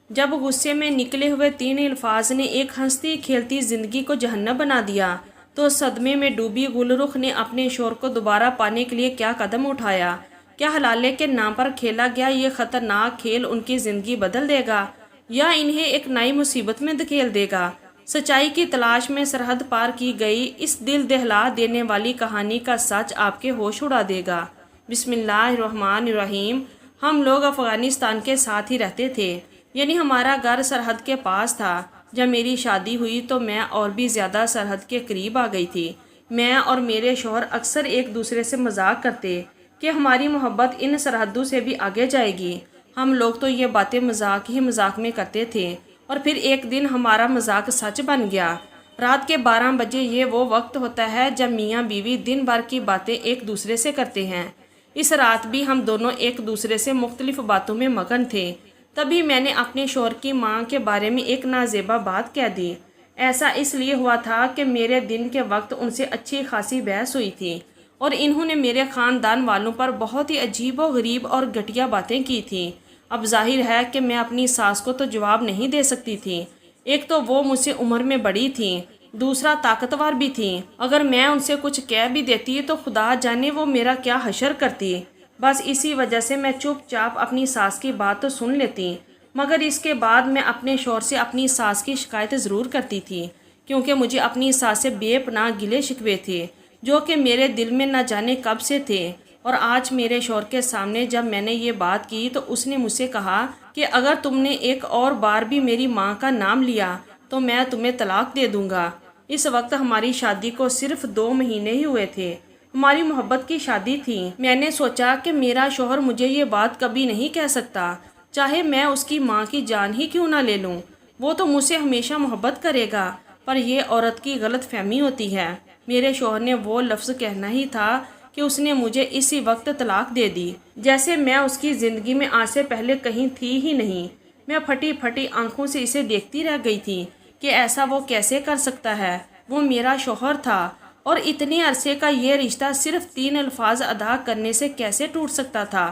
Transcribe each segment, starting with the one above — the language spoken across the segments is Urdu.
جب غصے میں نکلے ہوئے تین الفاظ نے ایک ہنستی کھیلتی زندگی کو جہنم بنا دیا تو صدمے میں ڈوبی گل رخ نے اپنے شوہر کو دوبارہ پانے کے لیے کیا قدم اٹھایا؟ کیا حلالے کے نام پر کھیلا گیا یہ خطرناک کھیل ان کی زندگی بدل دے گا یا انہیں ایک نئی مصیبت میں دھکیل دے گا؟ سچائی کی تلاش میں سرحد پار کی گئی اس دل دہلا دینے والی کہانی کا سچ آپ کے ہوش اڑا دے گا۔ بسم اللہ الرحمن الرحیم۔ ہم لوگ افغانستان کے ساتھ ہی رہتے تھے، یعنی ہمارا گھر سرحد کے پاس تھا۔ جب میری شادی ہوئی تو میں اور بھی زیادہ سرحد کے قریب آ گئی تھی۔ میں اور میرے شوہر اکثر ایک دوسرے سے مذاق کرتے کہ ہماری محبت ان سرحدوں سے بھی آگے جائے گی۔ ہم لوگ تو یہ باتیں مذاق ہی مذاق میں کرتے تھے، اور پھر ایک دن ہمارا مذاق سچ بن گیا۔ رات کے 12 بجے یہ وہ وقت ہوتا ہے جب میاں بیوی دن بھر کی باتیں ایک دوسرے سے کرتے ہیں۔ اس رات بھی ہم دونوں ایک دوسرے سے مختلف باتوں میں مگن تھے۔ تبھی میں نے اپنے شوہر کی ماں کے بارے میں ایک نازیبا بات کہہ دی۔ ایسا اس لیے ہوا تھا کہ میرے دن کے وقت ان سے اچھی خاصی بحث ہوئی تھی، اور انہوں نے میرے خاندان والوں پر بہت ہی عجیب و غریب اور گھٹیا باتیں کی تھیں۔ اب ظاہر ہے کہ میں اپنی ساس کو تو جواب نہیں دے سکتی تھی۔ ایک تو وہ مجھ سے عمر میں بڑی تھیں، دوسرا طاقتور بھی تھیں۔ اگر میں ان سے کچھ کہہ بھی دیتی تو خدا جانے وہ میرا کیا حشر کرتی۔ بس اسی وجہ سے میں چپ چاپ اپنی ساس کی بات تو سن لیتی، مگر اس کے بعد میں اپنے شوہر سے اپنی ساس کی شکایت ضرور کرتی تھی، کیونکہ مجھے اپنی ساس سے بے پناہ گلے شکوے تھے جو کہ میرے دل میں نہ جانے کب سے تھے۔ اور آج میرے شوہر کے سامنے جب میں نے یہ بات کی تو اس نے مجھ سے کہا کہ اگر تم نے ایک اور بار بھی میری ماں کا نام لیا تو میں تمہیں طلاق دے دوں گا۔ اس وقت ہماری شادی کو صرف 2 مہینے ہی ہوئے تھے۔ ہماری محبت کی شادی تھی۔ میں نے سوچا کہ میرا شوہر مجھے یہ بات کبھی نہیں کہہ سکتا، چاہے میں اس کی ماں کی جان ہی کیوں نہ لے لوں۔ وہ تو مجھ سے ہمیشہ محبت کرے گا، پر یہ عورت کی غلط فہمی ہوتی ہے۔ میرے شوہر نے وہ لفظ کہنا ہی تھا کہ اس نے مجھے اسی وقت طلاق دے دی، جیسے میں اس کی زندگی میں آج سے پہلے کہیں تھی ہی نہیں۔ میں پھٹی پھٹی آنکھوں سے اسے دیکھتی رہ گئی تھی کہ ایسا وہ کیسے کر سکتا ہے۔ وہ میرا شوہر تھا، اور اتنے عرصے کا یہ رشتہ صرف 3 الفاظ ادا کرنے سے کیسے ٹوٹ سکتا تھا؟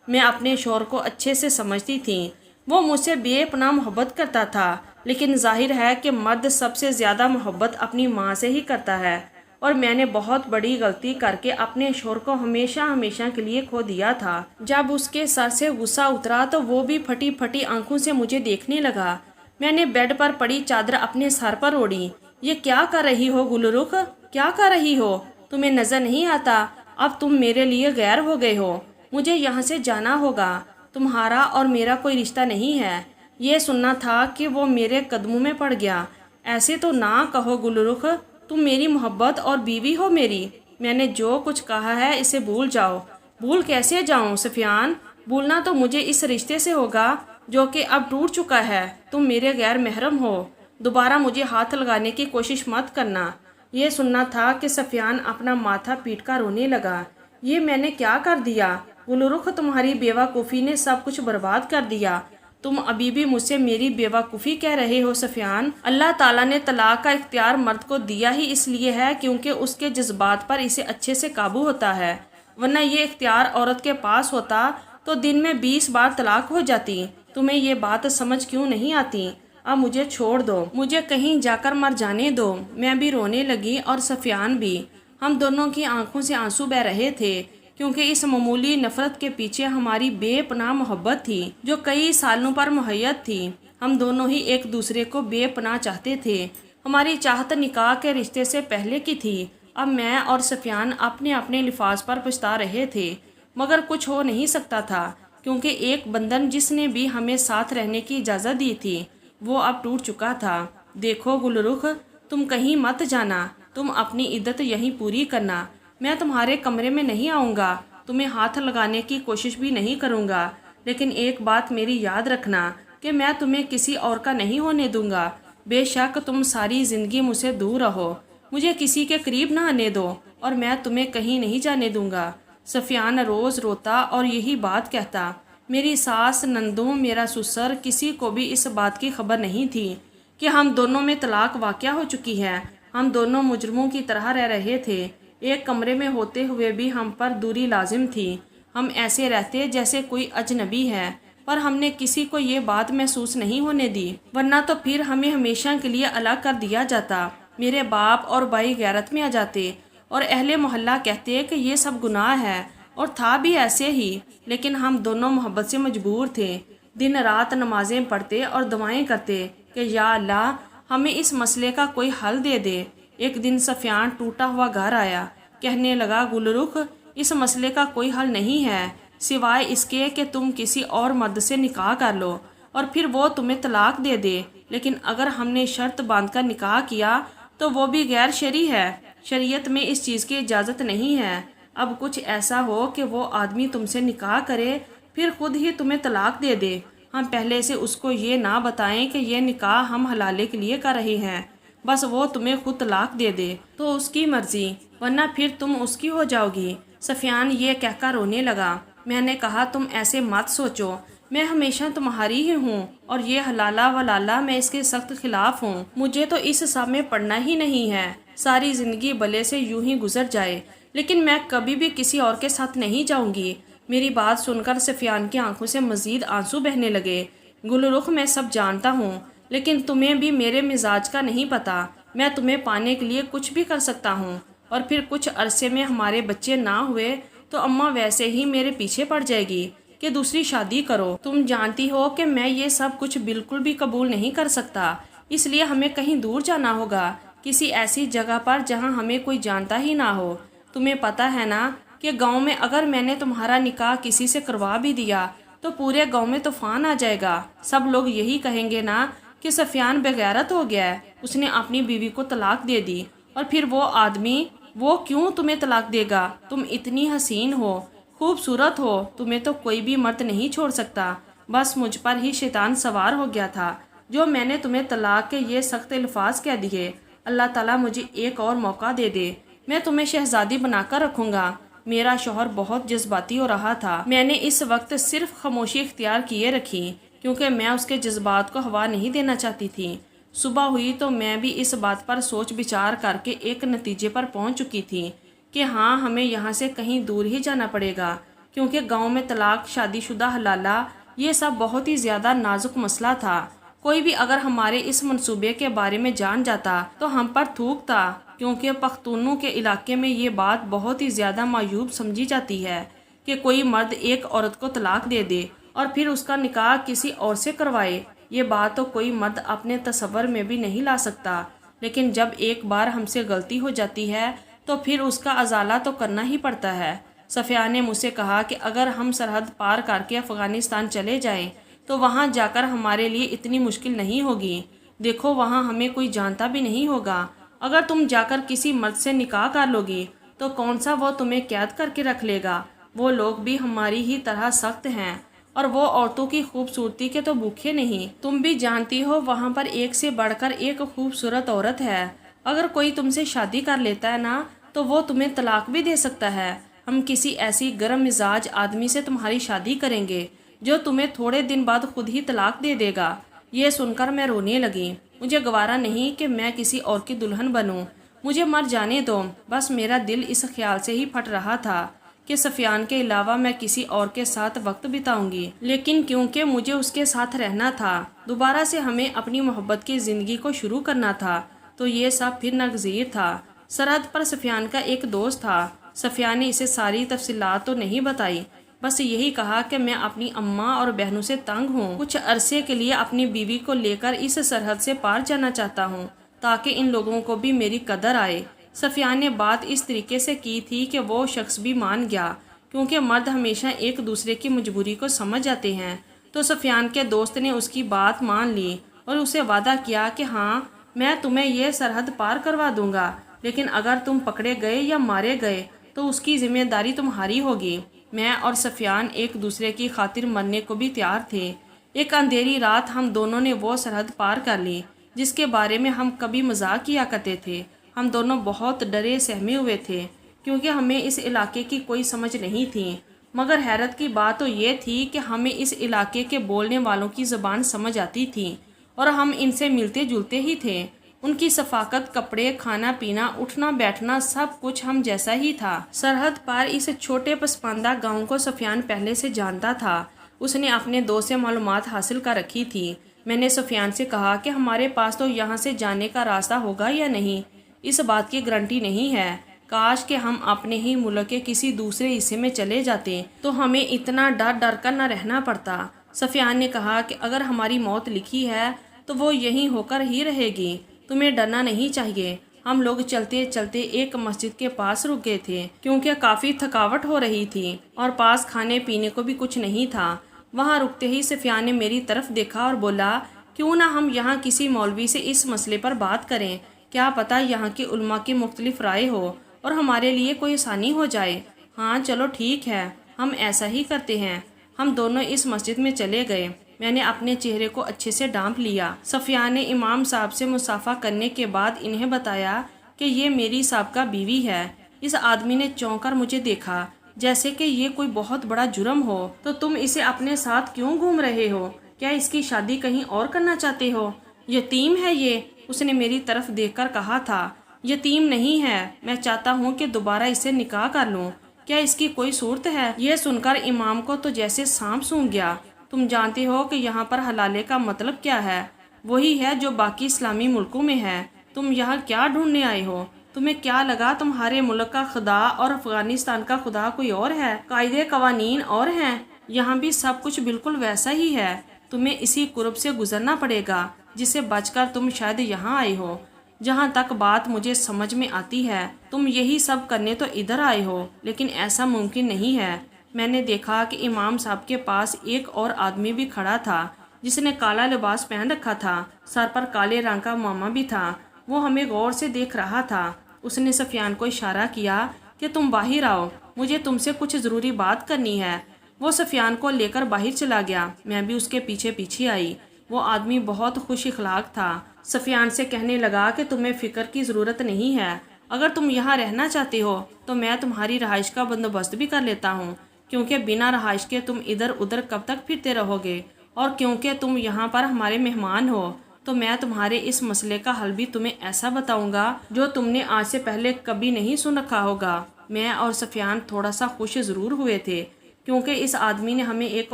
میں اپنے شوہر کو اچھے سے سمجھتی تھی، وہ مجھ سے بے پناہ محبت کرتا تھا، لیکن ظاہر ہے کہ مرد سب سے زیادہ محبت اپنی ماں سے ہی کرتا ہے، اور میں نے بہت بڑی غلطی کر کے اپنے شوہر کو ہمیشہ ہمیشہ کے لیے کھو دیا تھا۔ جب اس کے سر سے غصہ اترا تو وہ بھی پھٹی پھٹی آنکھوں سے مجھے دیکھنے لگا۔ میں نے بیڈ پر پڑی چادر اپنے سر پر اوڑھی۔ یہ کیا کر رہی ہو گل رخ؟ کیا کر رہی ہو؟ تمہیں نظر نہیں آتا اب تم میرے لیے غیر ہو گئے ہو؟ مجھے یہاں سے جانا ہوگا، تمہارا اور میرا کوئی رشتہ نہیں ہے۔ یہ سننا تھا کہ وہ میرے قدموں میں پڑ گیا۔ ایسے تو نہ کہو گل رخ، تم میری محبت اور بیوی ہو میری۔ میں نے جو کچھ کہا ہے اسے بھول جاؤ۔ بھول کیسے جاؤں سفیان؟ بھولنا تو مجھے اس رشتے سے ہوگا جو کہ اب ٹوٹ چکا ہے۔ تم میرے غیر محرم ہو، دوبارہ مجھے ہاتھ لگانے کی کوشش مت کرنا۔ یہ سننا تھا کہ سفیان اپنا ماتھا پیٹ کر رونے لگا۔ یہ میں نے کیا کر دیا گل رخ؟ تمہاری بیوقوفی نے سب کچھ برباد کر دیا۔ تم ابھی بھی مجھ سے میری بیوقوفی کہہ رہے ہو سفیان؟ اللہ تعالیٰ نے طلاق کا اختیار مرد کو دیا ہی اس لیے ہے کیونکہ اس کے جذبات پر اسے اچھے سے قابو ہوتا ہے، ورنہ یہ اختیار عورت کے پاس ہوتا تو دن میں 20 بار طلاق ہو جاتی۔ تمہیں یہ بات سمجھ کیوں نہیں آتی؟ اب مجھے چھوڑ دو، مجھے کہیں جا کر مر جانے دو۔ میں بھی رونے لگی اور سفیان بھی۔ ہم دونوں کی آنکھوں سے آنسو بہہ رہے تھے، کیونکہ اس معمولی نفرت کے پیچھے ہماری بے پناہ محبت تھی جو کئی سالوں پر محیط تھی۔ ہم دونوں ہی ایک دوسرے کو بے پناہ چاہتے تھے۔ ہماری چاہت نکاح کے رشتے سے پہلے کی تھی۔ اب میں اور سفیان اپنے اپنے لفاظ پر پچھتا رہے تھے، مگر کچھ ہو نہیں سکتا تھا، کیونکہ ایک بندھن جس نے بھی ہمیں ساتھ رہنے کی اجازت دی تھی وہ اب ٹوٹ چکا تھا۔ دیکھو گل رخ، تم کہیں مت جانا، تم اپنی عدت یہیں پوری کرنا۔ میں تمہارے کمرے میں نہیں آؤں گا، تمہیں ہاتھ لگانے کی کوشش بھی نہیں کروں گا، لیکن ایک بات میری یاد رکھنا کہ میں تمہیں کسی اور کا نہیں ہونے دوں گا۔ بے شک تم ساری زندگی مجھ سے دور رہو، مجھے کسی کے قریب نہ آنے دو، اور میں تمہیں کہیں نہیں جانے دوں گا۔ سفیان روز روتا اور یہی بات کہتا۔ میری ساس، نندوں، میرا سسر، کسی کو بھی اس بات کی خبر نہیں تھی کہ ہم دونوں میں طلاق واقع ہو چکی ہے۔ ہم دونوں مجرموں کی طرح رہ رہے تھے، ایک کمرے میں ہوتے ہوئے بھی ہم پر دوری لازم تھی۔ ہم ایسے رہتے جیسے کوئی اجنبی ہے، پر ہم نے کسی کو یہ بات محسوس نہیں ہونے دی، ورنہ تو پھر ہمیں ہمیشہ کے لیے الگ کر دیا جاتا۔ میرے باپ اور بھائی غیرت میں آ جاتے اور اہل محلہ کہتے کہ یہ سب گناہ ہے، اور تھا بھی ایسے ہی، لیکن ہم دونوں محبت سے مجبور تھے۔ دن رات نمازیں پڑھتے اور دعائیں کرتے کہ یا اللہ ہمیں اس مسئلے کا کوئی حل دے دے۔ ایک دن سفیان ٹوٹا ہوا گھر آیا، کہنے لگا گل رخ اس مسئلے کا کوئی حل نہیں ہے سوائے اس کے کہ تم کسی اور مرد سے نکاح کر لو اور پھر وہ تمہیں طلاق دے دے، لیکن اگر ہم نے شرط باندھ کر نکاح کیا تو وہ بھی غیر شرعی ہے، شریعت میں اس چیز کی اجازت نہیں ہے۔ اب کچھ ایسا ہو کہ وہ آدمی تم سے نکاح کرے پھر خود ہی تمہیں طلاق دے دے، ہم پہلے سے اس کو یہ نہ بتائیں کہ یہ نکاح ہم حلالے کے لیے کر رہے ہیں، بس وہ تمہیں خود طلاق دے دے تو اس کی مرضی، ورنہ پھر تم اس کی ہو جاؤ گی۔ سفیان یہ کہہ کر رونے لگا۔ میں نے کہا تم ایسے مت سوچو، میں ہمیشہ تمہاری ہی ہوں اور یہ حلالہ ولالہ میں اس کے سخت خلاف ہوں، مجھے تو اس سب میں پڑنا ہی نہیں ہے، ساری زندگی بلے سے یوں ہی گزر جائے، لیکن میں کبھی بھی کسی اور کے ساتھ نہیں جاؤں گی۔ میری بات سن کر سفیان کی آنکھوں سے مزید آنسو بہنے لگے۔ گل رخ میں سب جانتا ہوں، لیکن تمہیں بھی میرے مزاج کا نہیں پتا، میں تمہیں پانے کے لیے کچھ بھی کر سکتا ہوں، اور پھر کچھ عرصے میں ہمارے بچے نہ ہوئے تو اماں ویسے ہی میرے پیچھے پڑ جائے گی کہ دوسری شادی کرو۔ تم جانتی ہو کہ میں یہ سب کچھ بالکل بھی قبول نہیں کر سکتا، اس لیے ہمیں کہیں دور جانا ہوگا، کسی ایسی جگہ پر جہاں ہمیں کوئی جانتا ہی نہ ہو۔ تمہیں پتہ ہے نا کہ گاؤں میں اگر میں نے تمہارا نکاح کسی سے کروا بھی دیا تو پورے گاؤں میں طوفان آ جائے گا، سب لوگ یہی کہیں گے نا کہ سفیان بغیرت ہو گیا ہے، اس نے اپنی بیوی کو طلاق دے دی، اور پھر وہ آدمی وہ کیوں تمہیں طلاق دے گا؟ تم اتنی حسین ہو، خوبصورت ہو، تمہیں تو کوئی بھی مرد نہیں چھوڑ سکتا، بس مجھ پر ہی شیطان سوار ہو گیا تھا جو میں نے تمہیں طلاق کے یہ سخت الفاظ کہہ دیے۔ اللہ تعالیٰ مجھے ایک اور موقع دے دے، میں تمہیں شہزادی بنا کر رکھوں گا۔ میرا شوہر بہت جذباتی ہو رہا تھا، میں نے اس وقت صرف خاموشی اختیار کیے رکھی کیونکہ میں اس کے جذبات کو ہوا نہیں دینا چاہتی تھی۔ صبح ہوئی تو میں بھی اس بات پر سوچ بچار کر کے ایک نتیجے پر پہنچ چکی تھی کہ ہاں ہمیں یہاں سے کہیں دور ہی جانا پڑے گا، کیونکہ گاؤں میں طلاق، شادی شدہ حلالہ، یہ سب بہت ہی زیادہ نازک مسئلہ تھا۔ کوئی بھی اگر ہمارے اس منصوبے کے بارے میں جان جاتا تو ہم پر تھوکتا، کیونکہ پختونوں کے علاقے میں یہ بات بہت ہی زیادہ معیوب سمجھی جاتی ہے کہ کوئی مرد ایک عورت کو طلاق دے دے اور پھر اس کا نکاح کسی اور سے کروائے۔ یہ بات تو کوئی مرد اپنے تصور میں بھی نہیں لا سکتا، لیکن جب ایک بار ہم سے غلطی ہو جاتی ہے تو پھر اس کا ازالہ تو کرنا ہی پڑتا ہے۔ سفیان نے مجھ سے کہا کہ اگر ہم سرحد پار کر کے افغانستان چلے جائیں تو وہاں جا کر ہمارے لیے اتنی مشکل نہیں ہوگی، دیکھو وہاں ہمیں کوئی جانتا بھی نہیں ہوگا، اگر تم جا کر کسی مرد سے نکاح کر لو گی تو کون سا وہ تمہیں قید کر کے رکھ لے گا؟ وہ لوگ بھی ہماری ہی طرح سخت ہیں، اور وہ عورتوں کی خوبصورتی کے تو بھوکے نہیں، تم بھی جانتی ہو وہاں پر ایک سے بڑھ کر ایک خوبصورت عورت ہے، اگر کوئی تم سے شادی کر لیتا ہے نا تو وہ تمہیں طلاق بھی دے سکتا ہے۔ ہم کسی ایسی گرم مزاج آدمی سے تمہاری شادی کریں گے جو تمہیں تھوڑے دن بعد خود ہی طلاق دے دے گا۔ یہ سن کر میں رونے لگی، مجھے گوارا نہیں کہ میں کسی اور کی دلہن بنوں، مجھے مر جانے دو۔ بس میرا دل اس خیال سے ہی پھٹ رہا تھا کہ سفیان کے علاوہ میں کسی اور کے ساتھ وقت بتاؤں گی، لیکن کیونکہ مجھے اس کے ساتھ رہنا تھا، دوبارہ سے ہمیں اپنی محبت کی زندگی کو شروع کرنا تھا، تو یہ سب پھر ناگزیر تھا۔ سرحد پر سفیان کا ایک دوست تھا، سفیان نے اسے ساری تفصیلات تو نہیں بتائی، بس یہی کہا کہ میں اپنی اماں اور بہنوں سے تنگ ہوں، کچھ عرصے کے لیے اپنی بیوی کو لے کر اس سرحد سے پار جانا چاہتا ہوں تاکہ ان لوگوں کو بھی میری قدر آئے۔ سفیان نے بات اس طریقے سے کی تھی کہ وہ شخص بھی مان گیا، کیونکہ مرد ہمیشہ ایک دوسرے کی مجبوری کو سمجھ جاتے ہیں، تو سفیان کے دوست نے اس کی بات مان لی اور اسے وعدہ کیا کہ ہاں میں تمہیں یہ سرحد پار کروا دوں گا، لیکن اگر تم پکڑے گئے یا مارے گئے تو اس کی ذمہ داری تمہاری ہوگی۔ میں اور سفیان ایک دوسرے کی خاطر مرنے کو بھی تیار تھے۔ ایک اندھیری رات ہم دونوں نے وہ سرحد پار کر لی جس کے بارے میں ہم کبھی مذاق کیا کرتے تھے۔ ہم دونوں بہت ڈرے سہمے ہوئے تھے کیونکہ ہمیں اس علاقے کی کوئی سمجھ نہیں تھی، مگر حیرت کی بات تو یہ تھی کہ ہمیں اس علاقے کے بولنے والوں کی زبان سمجھ آتی تھی اور ہم ان سے ملتے جلتے ہی تھے۔ ان کی ثقافت، کپڑے، کھانا پینا، اٹھنا بیٹھنا، سب کچھ ہم جیسا ہی تھا۔ سرحد پار اس چھوٹے پسماندہ گاؤں کو سفیان پہلے سے جانتا تھا۔ اس نے اپنے دوست سے معلومات حاصل کر رکھی تھی۔ میں نے سفیان سے کہا کہ ہمارے پاس تو یہاں سے جانے کا راستہ ہوگا یا نہیں، اس بات کی گارنٹی نہیں ہے۔ کاش کہ ہم اپنے ہی ملک کے کسی دوسرے حصے میں چلے جاتے تو ہمیں اتنا ڈر کر نہ رہنا پڑتا۔ سفیان نے کہا کہ اگر ہماری موت لکھی ہے تو وہ یہیں ہو کر ہی رہے گی، تمہیں ڈرنا نہیں چاہیے۔ ہم لوگ چلتے چلتے ایک مسجد کے پاس رک گئے تھے کیونکہ کافی تھکاوٹ ہو رہی تھی اور پاس کھانے پینے کو بھی کچھ نہیں تھا۔ وہاں رکتے ہی سفیان نے میری طرف دیکھا اور بولا، کیوں نہ ہم یہاں کسی مولوی سے اس مسئلے پر بات کریں، کیا پتہ یہاں کے علماء کی مختلف رائے ہو اور ہمارے لیے کوئی آسانی ہو جائے۔ ہاں چلو ٹھیک ہے، ہم ایسا ہی کرتے ہیں۔ ہم دونوں اس مسجد میں چلے گئے۔ میں نے اپنے چہرے کو اچھے سے ڈھانپ لیا۔ سفیان نے امام صاحب سے مصافحہ کرنے کے بعد انہیں بتایا کہ یہ میری سابقہ بیوی ہے۔ اس آدمی نے چونک کر مجھے دیکھا جیسے کہ یہ کوئی بہت بڑا جرم ہو۔ تو تم اسے اپنے ساتھ کیوں گھوم رہے ہو؟ کیا اس کی شادی کہیں اور کرنا چاہتے ہو؟ یتیم ہے یہ، اس نے میری طرف دیکھ کر کہا تھا۔ یتیم نہیں ہے، میں چاہتا ہوں کہ دوبارہ اسے نکاح کر لوں۔ کیا اس کی کوئی صورت ہے؟ یہ سن کر امام کو تو جیسے سانپ سونگھ گیا۔ تم جانتے ہو کہ یہاں پر حلالے کا مطلب کیا ہے؟ وہی ہے جو باقی اسلامی ملکوں میں ہے۔ تم یہاں کیا ڈھونڈنے آئے ہو؟ تمہیں کیا لگا تمہارے ملک کا خدا اور افغانستان کا خدا کوئی اور ہے؟ قاعدے قوانین اور ہیں؟ یہاں بھی سب کچھ بالکل ویسا ہی ہے۔ تمہیں اسی قرب سے گزرنا پڑے گا جسے بچ کر تم شاید یہاں آئے ہو۔ جہاں تک بات مجھے سمجھ میں آتی ہے تم یہی سب کرنے تو ادھر آئے ہو، لیکن ایسا ممکن نہیں ہے۔ میں نے دیکھا کہ امام صاحب کے پاس ایک اور آدمی بھی کھڑا تھا جس نے کالا لباس پہن رکھا تھا، سر پر کالے رنگ کا عمامہ بھی تھا۔ وہ ہمیں غور سے دیکھ رہا تھا۔ اس نے سفیان کو اشارہ کیا کہ تم باہر آؤ، مجھے تم سے کچھ ضروری بات کرنی ہے۔ وہ سفیان کو لے کر باہر چلا گیا، میں بھی اس کے پیچھے پیچھے آئی۔ وہ آدمی بہت خوش اخلاق تھا۔ سفیان سے کہنے لگا کہ تمہیں فکر کی ضرورت نہیں ہے، اگر تم یہاں رہنا چاہتے ہو تو میں تمہاری رہائش کا بندوبست بھی کر لیتا ہوں، کیونکہ بنا رہائش کے تم ادھر ادھر کب تک پھرتے رہو گے، اور کیونکہ تم یہاں پر ہمارے مہمان ہو تو میں تمہارے اس مسئلے کا حل بھی تمہیں ایسا بتاؤں گا جو تم نے آج سے پہلے کبھی نہیں سن رکھا ہوگا۔ میں اور سفیان تھوڑا سا خوش ضرور ہوئے تھے کیونکہ اس آدمی نے ہمیں ایک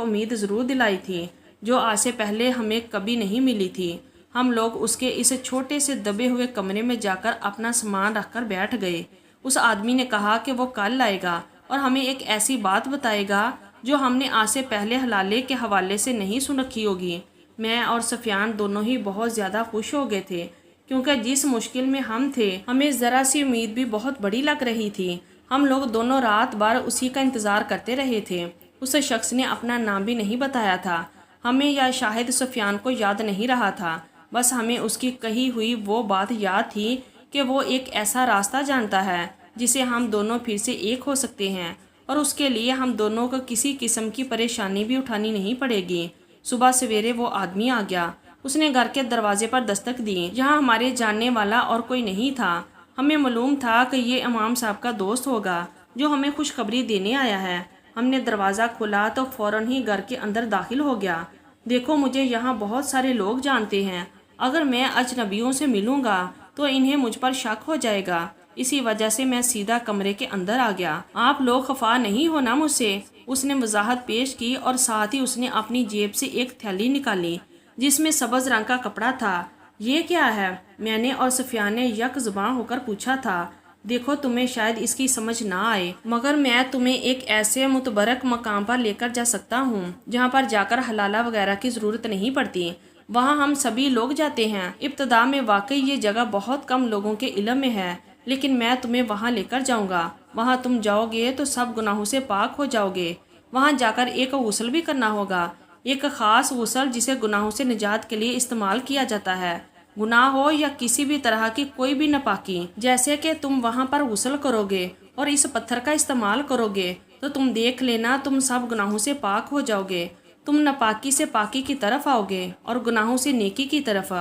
امید ضرور دلائی تھی جو آج سے پہلے ہمیں کبھی نہیں ملی تھی۔ ہم لوگ اس کے اس چھوٹے سے دبے ہوئے کمرے میں جا کر اپنا سامان رکھ کر بیٹھ گئے۔ اس آدمی نے کہا کہ وہ کل آئے گا اور ہمیں ایک ایسی بات بتائے گا جو ہم نے آج سے پہلے حلالے کے حوالے سے نہیں سن رکھی ہوگی۔ میں اور سفیان دونوں ہی بہت زیادہ خوش ہو گئے تھے کیونکہ جس مشکل میں ہم تھے ہمیں ذرا سی امید بھی بہت بڑی لگ رہی تھی۔ ہم لوگ دونوں رات بھر اسی کا انتظار کرتے رہے تھے۔ اس شخص نے اپنا نام بھی نہیں بتایا تھا۔ ہمیں یا شاہد سفیان کو یاد نہیں رہا تھا، بس ہمیں اس کی کہی ہوئی وہ بات یاد تھی کہ وہ ایک ایسا راستہ جانتا ہے جسے ہم دونوں پھر سے ایک ہو سکتے ہیں اور اس کے لیے ہم دونوں کو کسی قسم کی پریشانی بھی اٹھانی نہیں پڑے گی۔ صبح سویرے وہ آدمی آ گیا۔ اس نے گھر کے دروازے پر دستک دی جہاں ہمارے جاننے والا اور کوئی نہیں تھا۔ ہمیں معلوم تھا کہ یہ امام صاحب کا دوست ہوگا جو ہمیں خوشخبری دینے آیا ہے۔ ہم نے دروازہ کھولا تو فوراً ہی گھر کے اندر داخل ہو گیا۔ دیکھو مجھے یہاں بہت سارے لوگ جانتے ہیں، اگر میں اجنبیوں سے ملوں گا تو انہیں مجھ پر شک ہو جائے گا، اسی وجہ سے میں سیدھا کمرے کے اندر آ گیا۔ آپ لوگ خفا نہیں ہونا مجھ سے، اس نے وضاحت پیش کی اور ساتھ ہی اس نے اپنی جیب سے ایک تھیلی نکالی جس میں سبز رنگ کا کپڑا تھا۔ یہ کیا ہے؟ میں نے اور سفیان نے یک زباں ہو کر پوچھا تھا۔ دیکھو تمہیں شاید اس کی سمجھ نہ آئے مگر میں تمہیں ایک ایسے متبرک مقام پر لے کر جا سکتا ہوں جہاں پر جا کر حلالہ وغیرہ کی ضرورت نہیں پڑتی۔ وہاں ہم سبھی لوگ جاتے ہیں۔ ابتدا میں واقعی یہ جگہ بہت کم لوگوں کے علم میں ہے، لیکن میں تمہیں وہاں لے کر جاؤں گا۔ وہاں تم جاؤ گے تو سب گناہوں سے پاک ہو جاؤ گے۔ وہاں جا کر ایک غسل بھی کرنا ہوگا، ایک خاص غسل جسے گناہوں سے نجات کے لیے استعمال کیا جاتا ہے۔ گناہ ہو یا کسی بھی طرح کی کوئی بھی ناپاکی، جیسے کہ تم وہاں پر غسل کرو گے اور اس پتھر کا استعمال کرو گے تو تم دیکھ لینا تم سب گناہوں سے پاک ہو جاؤ گے۔ تم ناپاکی سے پاکی کی طرف آؤ گے اور گناہوں سے نیکی کی طرف۔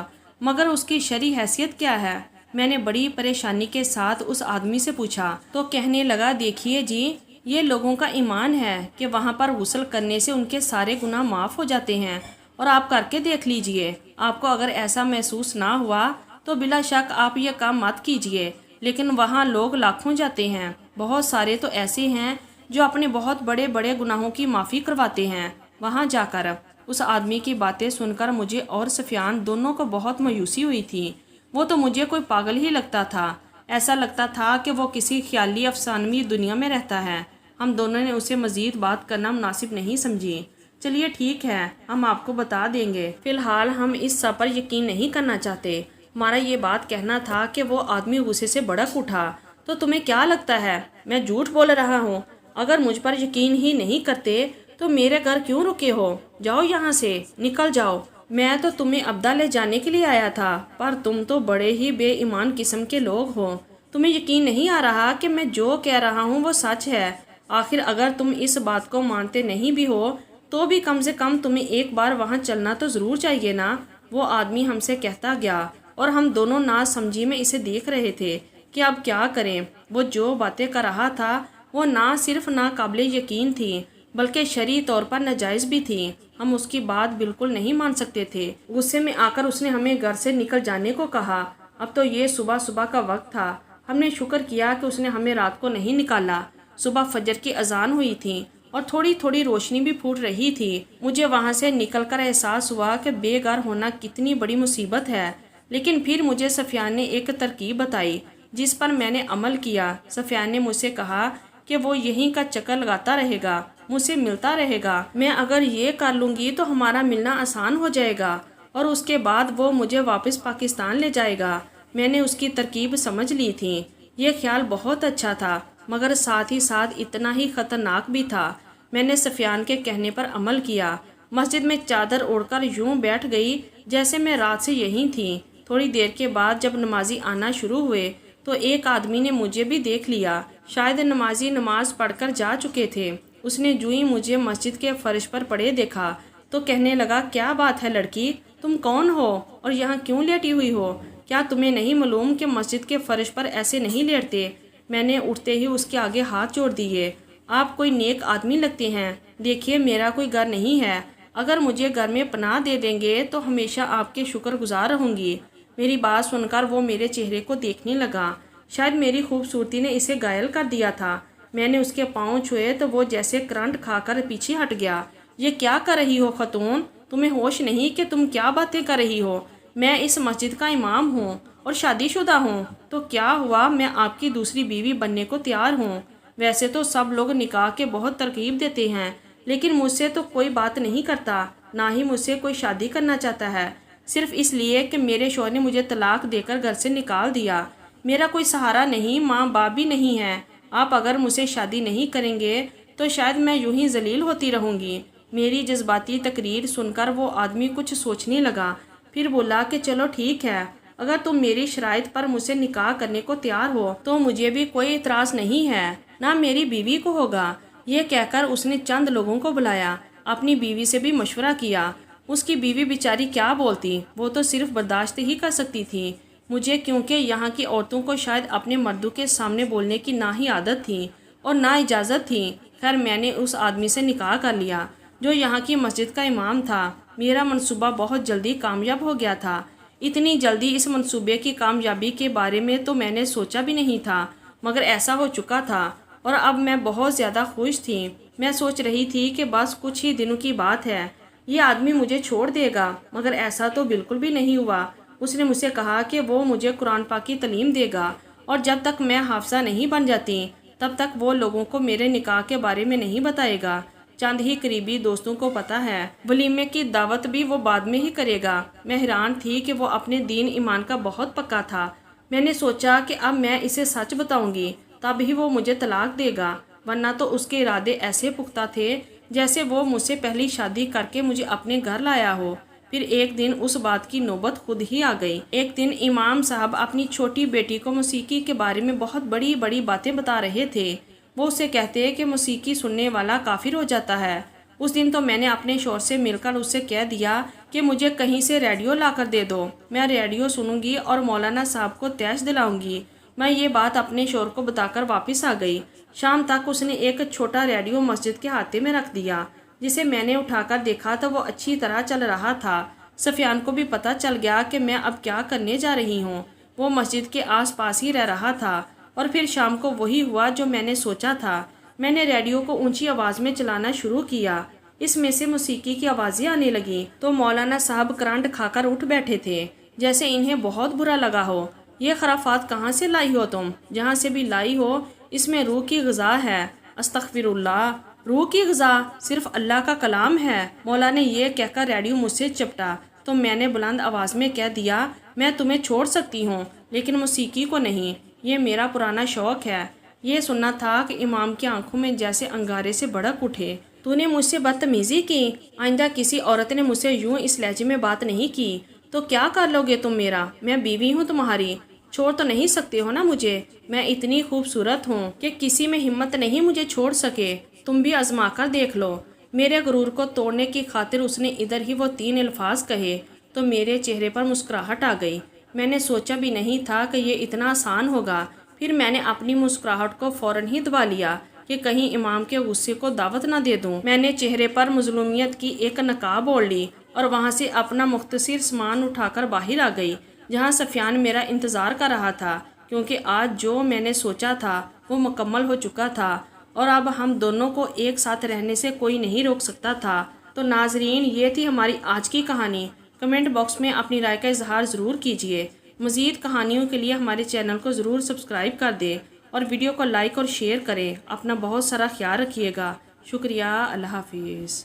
مگر اس کی شرعی حیثیت کیا ہے؟ میں نے بڑی پریشانی کے ساتھ اس آدمی سے پوچھا تو کہنے لگا، دیکھیے جی، یہ لوگوں کا ایمان ہے کہ وہاں پر غسل کرنے سے ان کے سارے گناہ معاف ہو جاتے ہیں، اور آپ کر کے دیکھ لیجئے۔ آپ کو اگر ایسا محسوس نہ ہوا تو بلا شک آپ یہ کام مت کیجئے، لیکن وہاں لوگ لاکھوں جاتے ہیں۔ بہت سارے تو ایسے ہیں جو اپنے بہت بڑے بڑے گناہوں کی معافی کرواتے ہیں۔ وہاں جا کر اس آدمی کی باتیں سن کر مجھے اور سفیان دونوں کو بہت مایوسی ہوئی تھی۔ وہ تو مجھے کوئی پاگل ہی لگتا تھا، ایسا لگتا تھا کہ وہ کسی خیالی افسانوی دنیا میں رہتا ہے۔ ہم دونوں نے اسے مزید بات کرنا مناسب نہیں سمجھی۔ چلیے ٹھیک ہے، ہم آپ کو بتا دیں گے، فی الحال ہم اس سب پر یقین نہیں کرنا چاہتے۔ ہمارا یہ بات کہنا تھا کہ وہ آدمی غصے سے بھڑک اٹھا۔ تو تمہیں کیا لگتا ہے میں جھوٹ بول رہا ہوں؟ اگر مجھ پر یقین ہی نہیں کرتے تو میرے گھر کیوں رکے ہو؟ جاؤ یہاں سے، نکل جاؤ۔ میں تو تمہیں ابدا لے جانے کے لیے آیا تھا، پر تم تو بڑے ہی بے ایمان قسم کے لوگ ہو۔ تمہیں یقین نہیں آ رہا کہ میں جو کہہ رہا ہوں وہ سچ ہے۔ آخر اگر تم اس بات کو مانتے نہیں بھی ہو تو بھی کم سے کم تمہیں ایک بار وہاں چلنا تو ضرور چاہیے نا، وہ آدمی ہم سے کہتا گیا، اور ہم دونوں نا سمجھی میں اسے دیکھ رہے تھے کہ اب کیا کریں۔ وہ جو باتیں کر رہا تھا وہ نہ صرف ناقابل یقین تھی بلکہ شرعی طور پر ناجائز بھی تھی۔ ہم اس کی بات بالکل نہیں مان سکتے تھے۔ غصے میں آ کر اس نے ہمیں گھر سے نکل جانے کو کہا۔ اب تو یہ صبح صبح کا وقت تھا۔ ہم نے شکر کیا کہ اس نے ہمیں رات کو نہیں نکالا۔ صبح فجر کی اذان ہوئی تھی اور تھوڑی تھوڑی روشنی بھی پھوٹ رہی تھی۔ مجھے وہاں سے نکل کر احساس ہوا کہ بے گھر ہونا کتنی بڑی مصیبت ہے، لیکن پھر مجھے سفیان نے ایک ترکیب بتائی جس پر میں نے عمل کیا۔ سفیان نے مجھ سے کہا کہ وہ یہیں کا چکر لگاتا رہے گا، مجھ سے ملتا رہے گا۔ میں اگر یہ کر لوں گی تو ہمارا ملنا آسان ہو جائے گا اور اس کے بعد وہ مجھے واپس پاکستان لے جائے گا۔ میں نے اس کی ترکیب سمجھ لی تھی۔ یہ خیال بہت اچھا تھا مگر ساتھ ہی ساتھ اتنا ہی خطرناک بھی تھا۔ میں نے سفیان کے کہنے پر عمل کیا۔ مسجد میں چادر اوڑھ کر یوں بیٹھ گئی جیسے میں رات سے یہیں تھی۔ تھوڑی دیر کے بعد جب نمازی آنا شروع ہوئے تو ایک آدمی نے مجھے بھی دیکھ لیا۔ شاید نمازی نماز پڑھ کر جا چکے تھے۔ اس نے جو ہی مجھے مسجد کے فرش پر پڑے دیکھا تو کہنے لگا، کیا بات ہے لڑکی، تم کون ہو اور یہاں کیوں لیٹی ہوئی ہو؟ کیا تمہیں نہیں معلوم کہ مسجد کے فرش پر ایسے نہیں لیٹتے؟ میں نے اٹھتے ہی اس کے آگے ہاتھ جوڑ دیے۔ آپ کوئی نیک آدمی لگتے ہیں۔ دیکھیے میرا کوئی گھر نہیں ہے، اگر مجھے گھر میں پناہ دے دیں گے تو ہمیشہ آپ کے شکر گزار رہوں گی۔ میری بات سن کر وہ میرے چہرے کو دیکھنے لگا۔ شاید میری خوبصورتی نے اسے گھائل کر دیا تھا۔ میں نے اس کے پاؤں چھوئے تو وہ جیسے کرنٹ کھا کر پیچھے ہٹ گیا۔ یہ کیا کر رہی ہو خاتون؟ تمہیں ہوش نہیں کہ تم کیا باتیں کر رہی ہو؟ میں اس مسجد کا امام ہوں اور شادی شدہ ہوں۔ تو کیا ہوا، میں آپ کی دوسری بیوی بننے کو تیار ہوں۔ ویسے تو سب لوگ نکاح کے بہت ترغیب دیتے ہیں، لیکن مجھ سے تو کوئی بات نہیں کرتا، نہ ہی مجھ سے کوئی شادی کرنا چاہتا ہے، صرف اس لیے کہ میرے شوہر نے مجھے طلاق دے کر گھر سے نکال دیا۔ میرا کوئی سہارا نہیں، ماں باپ بھی نہیں ہے۔ آپ اگر مجھ سے شادی نہیں کریں گے تو شاید میں یوں ہی ذلیل ہوتی رہوں گی۔ میری جذباتی تقریر سن کر وہ آدمی کچھ سوچنے لگا، پھر بولا کہ چلو ٹھیک ہے، اگر تم میری شرائط پر مجھ سے نکاح کرنے کو تیار ہو تو مجھے بھی کوئی اعتراض نہیں ہے، نہ میری بیوی کو ہوگا۔ یہ کہہ کر اس نے چند لوگوں کو بلایا، اپنی بیوی سے بھی مشورہ کیا۔ اس کی بیوی بیچاری کیا بولتی، وہ تو صرف برداشت ہی کر سکتی تھی مجھے، کیونکہ یہاں کی عورتوں کو شاید اپنے مردوں کے سامنے بولنے کی نہ ہی عادت تھی اور نہ اجازت تھی۔ خیر میں نے اس آدمی سے نکاح کر لیا جو یہاں کی مسجد کا امام تھا۔ میرا منصوبہ بہت جلدی کامیاب ہو گیا تھا۔ اتنی جلدی اس منصوبے کی کامیابی کے بارے میں تو میں نے سوچا بھی نہیں تھا، مگر ایسا ہو چکا تھا اور اب میں بہت زیادہ خوش تھی۔ میں سوچ رہی تھی کہ بس کچھ ہی دنوں کی بات ہے، یہ آدمی مجھے چھوڑ دے گا، مگر ایسا تو بالکل بھی نہیں ہوا۔ اس نے مجھ سے کہا کہ وہ مجھے قرآن پاک کی تعلیم دے گا اور جب تک میں حافظہ نہیں بن جاتی تب تک وہ لوگوں کو میرے نکاح کے بارے میں نہیں بتائے گا۔ چند ہی قریبی دوستوں کو پتہ ہے، ولیمے کی دعوت بھی وہ بعد میں ہی کرے گا۔ میں حیران تھی کہ وہ اپنے دین ایمان کا بہت پکا تھا۔ میں نے سوچا کہ اب میں اسے سچ بتاؤں گی تب ہی وہ مجھے طلاق دے گا، ورنہ تو اس کے ارادے ایسے پختہ تھے جیسے وہ مجھ سے پہلی شادی کر کے مجھے اپنے گھر لایا ہو۔ پھر ایک دن اس بات کی نوبت خود ہی آ گئی۔ ایک دن امام صاحب اپنی چھوٹی بیٹی کو موسیقی کے بارے میں بہت بڑی بڑی باتیں بتا رہے تھے۔ وہ اسے کہتے کہ موسیقی سننے والا کافر ہو جاتا ہے۔ اس دن تو میں نے اپنے شوہر سے مل کر اس سے کہہ دیا کہ مجھے کہیں سے ریڈیو لا کر دے دو، میں ریڈیو سنوں گی اور مولانا صاحب کو تیش دلاؤں گی۔ میں یہ بات اپنے شوہر کو بتا کر واپس آ گئی۔ شام تک اس نے ایک چھوٹا ریڈیو مسجد کے ہاتھے میں رکھ دیا، جسے میں نے اٹھا کر دیکھا تو وہ اچھی طرح چل رہا تھا۔ سفیان کو بھی پتہ چل گیا کہ میں اب کیا کرنے جا رہی ہوں۔ وہ مسجد کے آس پاس ہی رہ رہا تھا اور پھر شام کو وہی ہوا جو میں نے سوچا تھا۔ میں نے ریڈیو کو اونچی آواز میں چلانا شروع کیا۔ اس میں سے موسیقی کی آوازیں آنے لگیں تو مولانا صاحب کرانٹ کھا کر اٹھ بیٹھے تھے، جیسے انہیں بہت برا لگا ہو۔ یہ خرافات کہاں سے لائی ہو تم؟ جہاں سے بھی لائی ہو اس میں روح کی غذا ہے۔ استغفر اللہ، روح کی غذا صرف اللہ کا کلام ہے۔ مولا نے یہ کہہ کر ریڈیو مجھ سے چپٹا تو میں نے بلند آواز میں کہہ دیا، میں تمہیں چھوڑ سکتی ہوں لیکن موسیقی کو نہیں، یہ میرا پرانا شوق ہے۔ یہ سننا تھا کہ امام کی آنکھوں میں جیسے انگارے سے بھڑک اٹھے۔ تو نے مجھ سے بدتمیزی کی، آئندہ کسی عورت نے مجھ سے یوں اس لہجے میں بات نہیں کی تو کیا کر لو گے تم میرا؟ میں بیوی ہوں تمہاری، چھوڑ تو نہیں سکتے ہو نا مجھے؟ میں اتنی خوبصورت ہوں کہ کسی میں ہمت نہیں مجھے چھوڑ سکے، تم بھی آزما کر دیکھ لو۔ میرے غرور کو توڑنے کی خاطر اس نے ادھر ہی وہ 3 الفاظ کہے تو میرے چہرے پر مسکراہٹ آ گئی۔ میں نے سوچا بھی نہیں تھا کہ یہ اتنا آسان ہوگا۔ پھر میں نے اپنی مسکراہٹ کو فوراً ہی دبا لیا کہ کہیں امام کے غصے کو دعوت نہ دے دوں۔ میں نے چہرے پر مظلومیت کی ایک نقاب اوڑھ لی اور وہاں سے اپنا مختصر سامان اٹھا کر باہر آ گئی، جہاں سفیان میرا انتظار کر رہا تھا، کیونکہ آج جو میں نے سوچا تھا وہ مکمل ہو چکا تھا اور اب ہم دونوں کو ایک ساتھ رہنے سے کوئی نہیں روک سکتا تھا۔ تو ناظرین، یہ تھی ہماری آج کی کہانی۔ کمنٹ باکس میں اپنی رائے کا اظہار ضرور کیجیے۔ مزید کہانیوں کے لیے ہمارے چینل کو ضرور سبسکرائب کر دیں اور ویڈیو کو لائک اور شیئر کریں۔ اپنا بہت سارا خیال رکھیے گا۔ شکریہ۔ اللہ حافظ۔